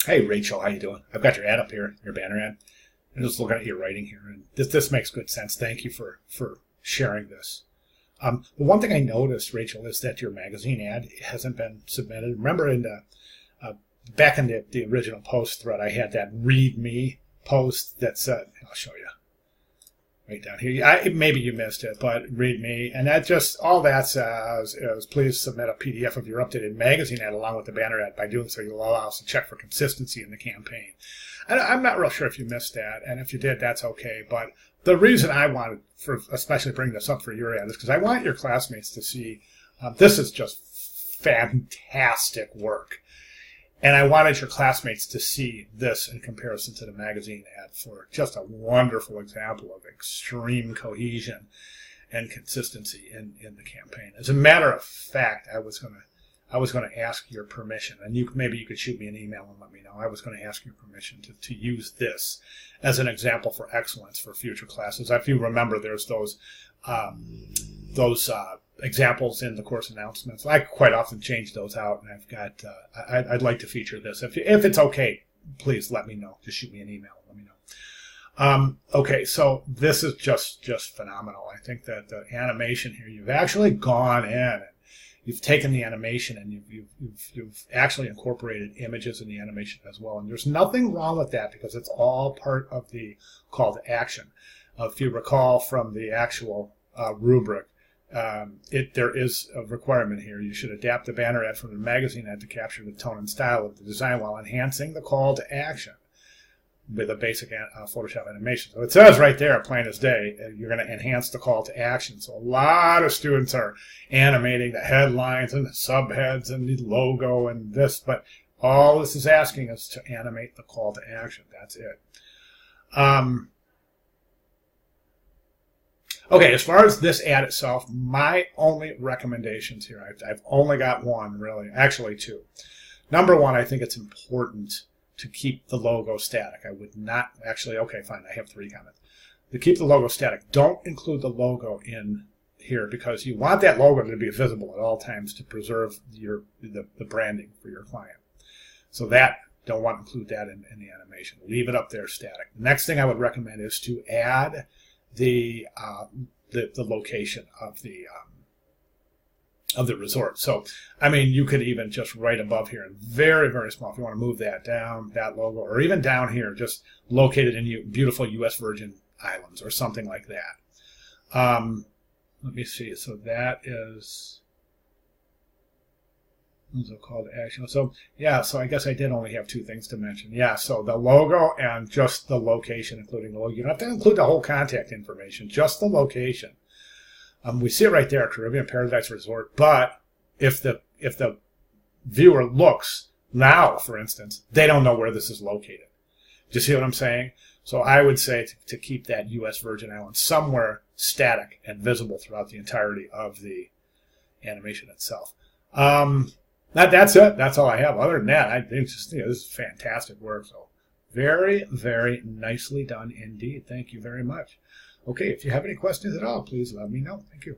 Hey, Rachel, how you doing? I've got your ad up here, your banner ad. I'm just looking at your writing here, and this makes good sense. Thank you for sharing this. The one thing I noticed, Rachel, is that your magazine ad hasn't been submitted. Remember, uh, back in the original post thread, I had that "Read Me" post that said, "I'll show you right down here." Maybe you missed it, but "Read Me," and that just all that says is, "Please submit a PDF of your updated magazine ad along with the banner ad. By doing so, you'll allow us to check for consistency in the campaign." I'm not real sure if you missed that, and if you did, that's okay. But the reason I wanted, for especially bring this up for your ad, is because I want your classmates to see this is just fantastic work, and I wanted your classmates to see this in comparison to the magazine ad for just a wonderful example of extreme cohesion and consistency in the campaign. As a matter of fact, I was going to ask your permission, and maybe you could shoot me an email and let me know. I was going to ask your permission to use this as an example for excellence for future classes. If you remember, there's those examples in the course announcements. I quite often change those out, and I've got. I'd like to feature this. If it's okay, please let me know. Just shoot me an email and let me know. Okay, so this is just phenomenal. I think that the animation here, you've actually gone in and you've taken the animation and you've actually incorporated images in the animation as well. And there's nothing wrong with that because it's all part of the call to action. If you recall from the actual rubric, there is a requirement here. You should adapt the banner ad from the magazine ad to capture the tone and style of the design while enhancing the call to action with a basic Photoshop animation. So it says right there, plain as day, you're going to enhance the call to action. So a lot of students are animating the headlines and the subheads and the logo and this, but all this is asking us to animate the call to action. That's it. Okay, as far as this ad itself, my only recommendations here, I've only got one, really, actually two. Number one, I think it's important to keep the logo static. I would not actually, okay, fine, I have three comments. To keep the logo static, don't include the logo in here because you want that logo to be visible at all times to preserve the branding for your client. So don't want to include that in the animation. Leave it up there static. The next thing I would recommend is to add the location of the resort. So, I mean, you could even just right above here, in very, very small, if you want to move that down, that logo, or even down here, just located in beautiful U.S. Virgin Islands or something like that. Let me see. So that is a call to action. So, yeah, so I guess I did only have two things to mention. Yeah, so the logo and just the location, including the logo. You don't have to include the whole contact information, just the location. We see it right there, Caribbean Paradise Resort. But if the viewer looks now, for instance, they don't know where this is located. Do you see what I'm saying? So I would say to keep that U.S. Virgin Islands somewhere static and visible throughout the entirety of the animation itself. That's it. That's all I have. Other than that, I think this is fantastic work. So very, very nicely done indeed. Thank you very much. Okay, if you have any questions at all, please let me know. Thank you.